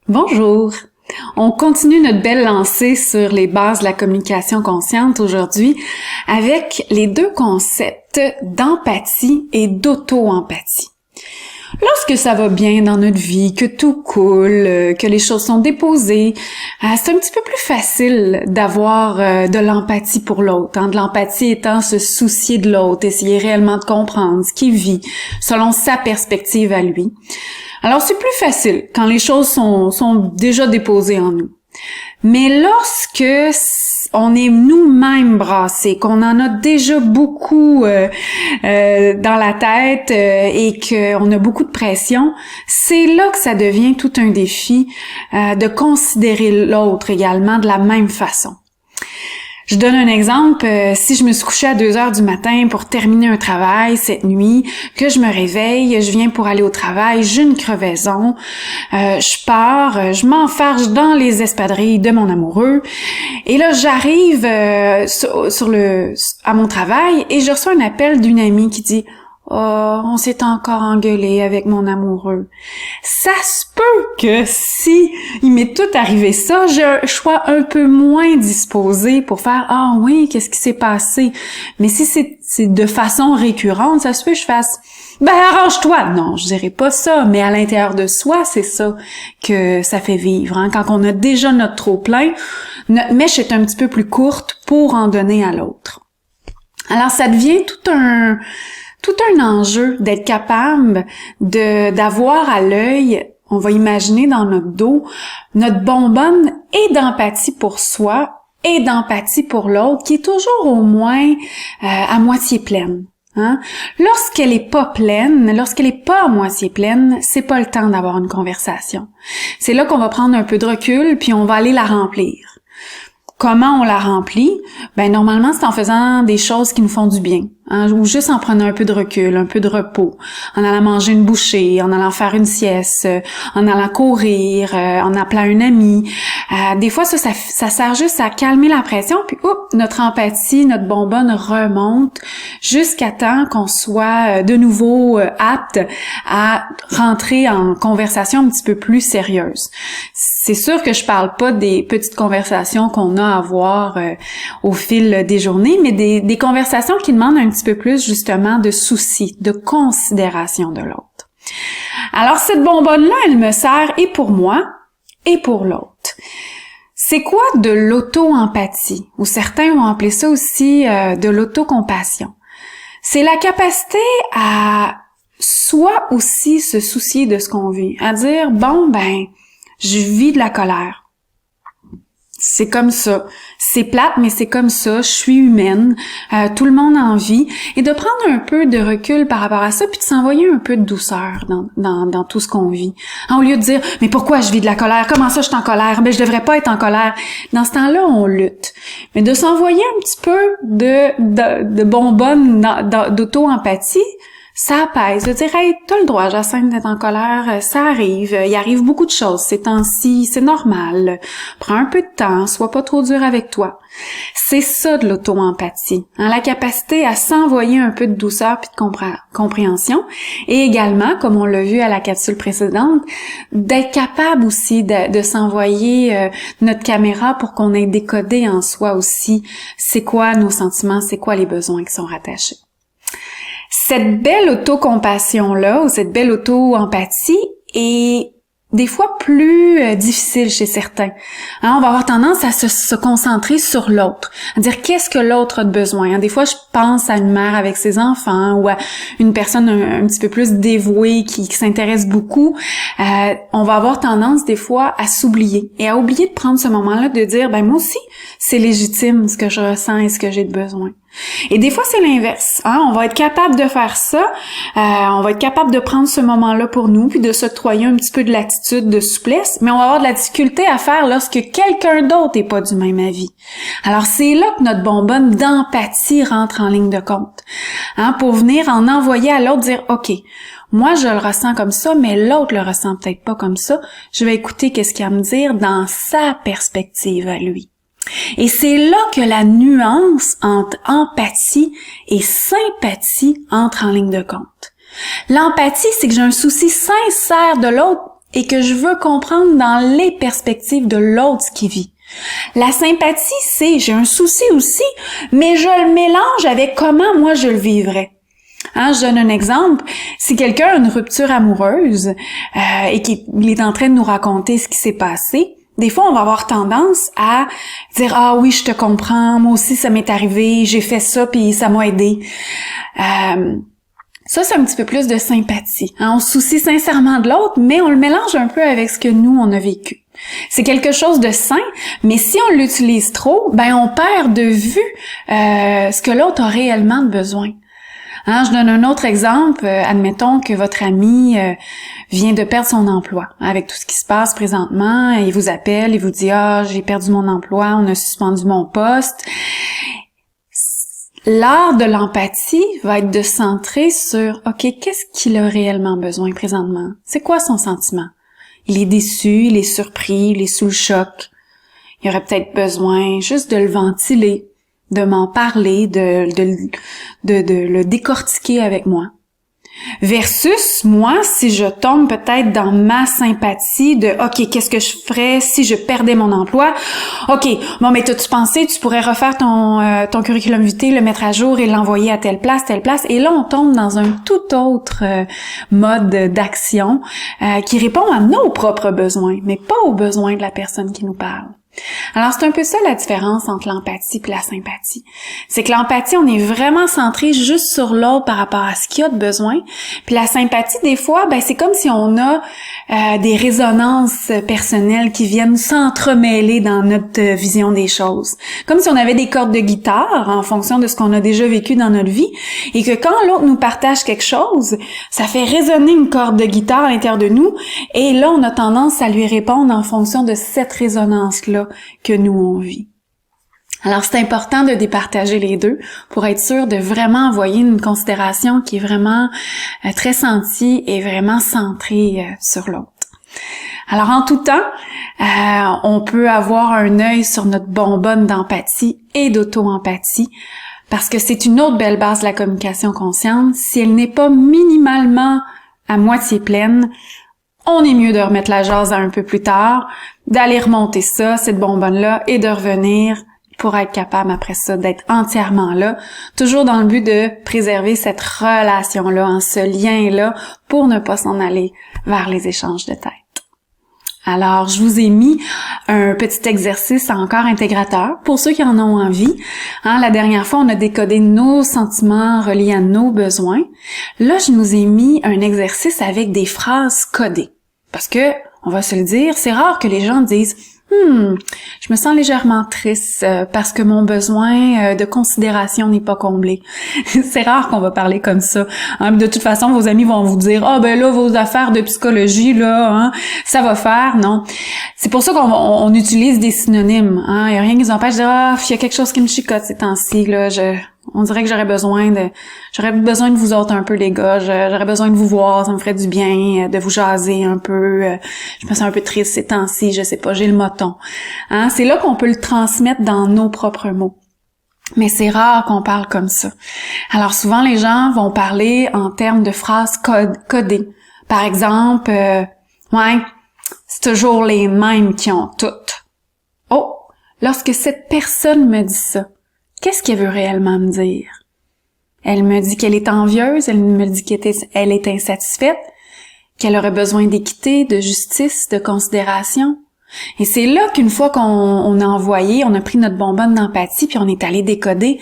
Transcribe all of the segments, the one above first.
Bonjour! On continue notre belle lancée sur les bases de la communication consciente aujourd'hui avec les deux concepts d'empathie et d'auto-empathie. Lorsque ça va bien dans notre vie, que tout coule, que les choses sont déposées, c'est un petit peu plus facile d'avoir de l'empathie pour l'autre. De l'empathie étant se soucier de l'autre, essayer réellement de comprendre ce qu'il vit selon sa perspective à lui. Alors c'est plus facile quand les choses sont déjà déposées en nous. Mais lorsque on est nous-mêmes brassés, qu'on en a déjà beaucoup dans la tête et qu'on a beaucoup de pression, c'est là que ça devient tout un défi de considérer l'autre également de la même façon. Je donne un exemple, si je me suis couchée à 2h du matin pour terminer un travail cette nuit, que je me réveille, je viens pour aller au travail, j'ai une crevaison, je pars, je m'enfarge dans les espadrilles de mon amoureux, et là j'arrive à mon travail et je reçois un appel d'une amie qui dit « Oh, on s'est encore engueulé avec mon amoureux. » Ça se peut que si il m'est tout arrivé ça, je sois un peu moins disposée pour faire « Ah oui, qu'est-ce qui s'est passé? » Mais si c'est de façon récurrente, ça se peut que je fasse « Ben, arrange-toi! » Non, je dirais pas ça, mais à l'intérieur de soi, c'est ça que ça fait vivre. Quand on a déjà notre trop-plein, notre mèche est un petit peu plus courte pour en donner à l'autre. Alors, ça devient tout un enjeu d'être capable d'avoir à l'œil, on va imaginer dans notre dos, notre bonbonne et d'empathie pour soi et d'empathie pour l'autre qui est toujours au moins à moitié pleine. Lorsqu'elle est pas pleine, lorsqu'elle est pas à moitié pleine, c'est pas le temps d'avoir une conversation. C'est là qu'on va prendre un peu de recul puis on va aller la remplir. Comment on la remplit? Ben normalement, c'est en faisant des choses qui nous font du bien, ou juste en prenant un peu de recul, un peu de repos, en allant manger une bouchée, en allant faire une sieste, en allant courir, en appelant un ami. Des fois, ça sert juste à calmer la pression, puis notre empathie, notre bonbonne remonte jusqu'à temps qu'on soit de nouveau apte à rentrer en conversation un petit peu plus sérieuse. C'est sûr que je parle pas des petites conversations qu'on a à avoir au fil des journées, mais des conversations qui demandent un petit peu plus justement de souci, de considération de l'autre. Alors cette bonbonne-là, elle me sert et pour moi et pour l'autre. C'est quoi de l'auto-empathie? Ou certains vont appeler ça aussi de l'autocompassion. C'est la capacité à soi aussi se soucier de ce qu'on vit, à dire je vis de la colère. C'est comme ça. C'est plate, mais c'est comme ça. Je suis humaine. Tout le monde en vit. Et de prendre un peu de recul par rapport à ça, puis de s'envoyer un peu de douceur dans tout ce qu'on vit. Au lieu de dire, mais pourquoi je vis de la colère? Comment ça je suis en colère? Ben, je devrais pas être en colère. Dans ce temps-là, on lutte. Mais de s'envoyer un petit peu de bonbonne d'auto-empathie, ça apaise, de dire « Hey, t'as le droit, Jacinthe, d'être en colère, ça arrive, il arrive beaucoup de choses ces temps-ci, c'est normal. Prends un peu de temps, sois pas trop dur avec toi. » C'est ça de l'auto-empathie, la capacité à s'envoyer un peu de douceur puis de compréhension, et également, comme on l'a vu à la capsule précédente, d'être capable aussi de s'envoyer notre caméra pour qu'on ait décodé en soi aussi c'est quoi nos sentiments, c'est quoi les besoins qui sont rattachés. Cette belle autocompassion-là, ou cette belle auto-empathie est des fois plus difficile chez certains. On va avoir tendance à se concentrer sur l'autre, à dire qu'est-ce que l'autre a de besoin. Des fois, je pense à une mère avec ses enfants ou à une personne un petit peu plus dévouée qui s'intéresse beaucoup. On va avoir tendance des fois à s'oublier et à oublier de prendre ce moment-là de dire, moi aussi, c'est légitime ce que je ressens et ce que j'ai de besoin. Et des fois, c'est l'inverse. On va être capable de faire ça, on va être capable de prendre ce moment-là pour nous, puis de s'octroyer un petit peu de latitude, de souplesse, mais on va avoir de la difficulté à faire lorsque quelqu'un d'autre n'est pas du même avis. Alors, c'est là que notre bonbonne d'empathie rentre en ligne de compte. Pour venir en envoyer à l'autre, dire « OK, moi, je le ressens comme ça, mais l'autre le ressent peut-être pas comme ça. Je vais écouter qu'est-ce qu'il a à me dire dans sa perspective à lui. » Et c'est là que la nuance entre empathie et sympathie entre en ligne de compte. L'empathie, c'est que j'ai un souci sincère de l'autre et que je veux comprendre dans les perspectives de l'autre qui vit. La sympathie, c'est j'ai un souci aussi, mais je le mélange avec comment moi je le vivrais. Je donne un exemple. Si quelqu'un a une rupture amoureuse et qu'il est en train de nous raconter ce qui s'est passé, des fois, on va avoir tendance à dire « Ah oui, je te comprends, moi aussi ça m'est arrivé, j'ai fait ça puis ça m'a aidé. » Ça, c'est un petit peu plus de sympathie. On se soucie sincèrement de l'autre, mais on le mélange un peu avec ce que nous, on a vécu. C'est quelque chose de sain, mais si on l'utilise trop, on perd de vue ce que l'autre a réellement besoin. Je donne un autre exemple. Admettons que votre ami vient de perdre son emploi. Avec tout ce qui se passe présentement, il vous appelle, il vous dit « Ah, j'ai perdu mon emploi, on a suspendu mon poste. » L'art de l'empathie va être de centrer sur « OK, qu'est-ce qu'il a réellement besoin présentement? C'est quoi son sentiment? Il est déçu, il est surpris, il est sous le choc. Il aurait peut-être besoin juste de le ventiler, de m'en parler, de le décortiquer avec moi. » Versus moi, si je tombe peut-être dans ma sympathie de « OK, qu'est-ce que je ferais si je perdais mon emploi? OK, bon, mais t'as-tu pensé, tu pourrais refaire ton curriculum vitae, le mettre à jour et l'envoyer à telle place. » Et là, on tombe dans un tout autre mode d'action qui répond à nos propres besoins, mais pas aux besoins de la personne qui nous parle. Alors, c'est un peu ça la différence entre l'empathie et la sympathie. C'est que l'empathie, on est vraiment centré juste sur l'autre par rapport à ce qu'il a de besoin. Puis la sympathie, des fois, c'est comme si on a des résonances personnelles qui viennent s'entremêler dans notre vision des choses. Comme si on avait des cordes de guitare en fonction de ce qu'on a déjà vécu dans notre vie et que quand l'autre nous partage quelque chose, ça fait résonner une corde de guitare à l'intérieur de nous et là, on a tendance à lui répondre en fonction de cette résonance-là que nous on vit. Alors c'est important de départager les deux pour être sûr de vraiment envoyer une considération qui est vraiment très sentie et vraiment centrée sur l'autre. Alors en tout temps, on peut avoir un œil sur notre bonbonne d'empathie et d'auto-empathie parce que c'est une autre belle base de la communication consciente. Si elle n'est pas minimalement à moitié pleine, on est mieux de remettre la jase à un peu plus tard, d'aller remonter ça, cette bonbonne-là, et de revenir pour être capable après ça d'être entièrement là, toujours dans le but de préserver cette relation-là, ce lien-là, pour ne pas s'en aller vers les échanges de tête. Alors, je vous ai mis un petit exercice encore intégrateur pour ceux qui en ont envie. La dernière fois, on a décodé nos sentiments reliés à nos besoins. Là, je nous ai mis un exercice avec des phrases codées. Parce que, on va se le dire, c'est rare que les gens disent « je me sens légèrement triste parce que mon besoin de considération n'est pas comblé. » C'est rare qu'on va parler comme ça. De toute façon, vos amis vont vous dire « Ah ben là, vos affaires de psychologie, là, ça va faire. » Non. C'est pour ça qu'on utilise des synonymes. Il n'y a rien qui nous empêche de dire « Ah, il y a quelque chose qui me chicote ces temps-ci, là, on dirait que j'aurais besoin de vous autres un peu, les gars. J'aurais besoin de vous voir, ça me ferait du bien, de vous jaser un peu. Je me sens un peu triste ces temps-ci, je sais pas, j'ai le moton. C'est là qu'on peut le transmettre dans nos propres mots. Mais c'est rare qu'on parle comme ça. Alors souvent, les gens vont parler en termes de phrases codées. Par exemple, ouais, c'est toujours les mêmes qui ont toutes. Oh, lorsque cette personne me dit ça, qu'est-ce qu'elle veut réellement me dire? Elle me dit qu'elle est envieuse, elle me dit qu'elle est insatisfaite, qu'elle aurait besoin d'équité, de justice, de considération. Et c'est là qu'une fois qu'on a envoyé, on a pris notre bonbonne d'empathie puis on est allé décoder,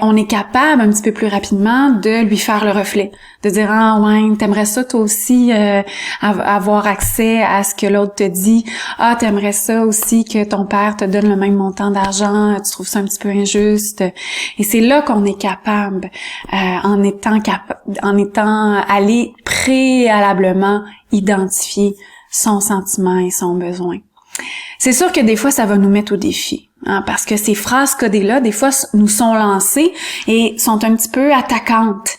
on est capable un petit peu plus rapidement de lui faire le reflet, de dire « Ah ouais, t'aimerais ça toi aussi avoir accès à ce que l'autre te dit. Ah, t'aimerais ça aussi que ton père te donne le même montant d'argent, tu trouves ça un petit peu injuste. » Et c'est là qu'on est capable, en étant allé préalablement identifier son sentiment et son besoin. C'est sûr que des fois, ça va nous mettre au défi, parce que ces phrases codées-là, des fois, nous sont lancées et sont un petit peu attaquantes.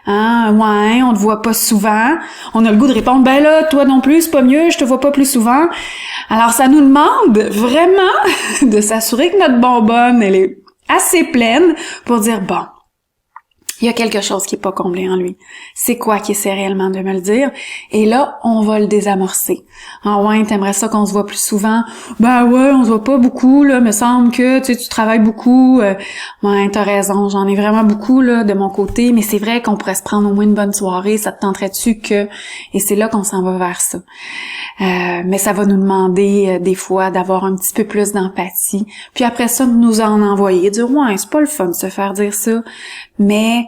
Ouais, on te voit pas souvent. On a le goût de répondre, ben là, toi non plus, c'est pas mieux, je te vois pas plus souvent. Alors, ça nous demande vraiment de s'assurer que notre bonbonne, elle est assez pleine pour dire, bon, il y a quelque chose qui est pas comblé en lui. C'est quoi qui essaie réellement de me le dire? Et là, on va le désamorcer. Ah ouais, t'aimerais ça qu'on se voit plus souvent? Ben ouais, on se voit pas beaucoup, là, me semble que, tu travailles beaucoup. Ouais, t'as raison, j'en ai vraiment beaucoup, là, de mon côté, mais c'est vrai qu'on pourrait se prendre au moins une bonne soirée, ça te tenterait-tu que... Et c'est là qu'on s'en va vers ça. Mais ça va nous demander, des fois, d'avoir un petit peu plus d'empathie. Puis après ça, de nous en envoyer, dire, ouais, c'est pas le fun de se faire dire ça, mais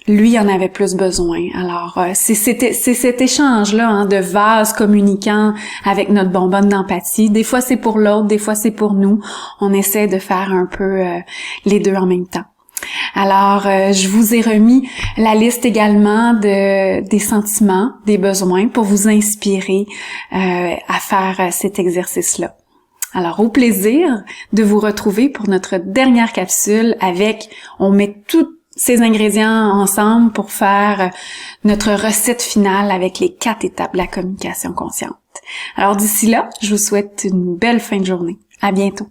lui en avait plus besoin. Alors, c'est cet échange-là, hein, de vase communicant avec notre bonbonne d'empathie. Des fois, c'est pour l'autre, des fois, c'est pour nous. On essaie de faire un peu les deux en même temps. Alors, je vous ai remis la liste également des sentiments, des besoins pour vous inspirer à faire cet exercice-là. Alors, au plaisir de vous retrouver pour notre dernière capsule on met tous ces ingrédients ensemble pour faire notre recette finale avec les 4 étapes de la communication consciente. Alors, d'ici là, je vous souhaite une belle fin de journée. À bientôt.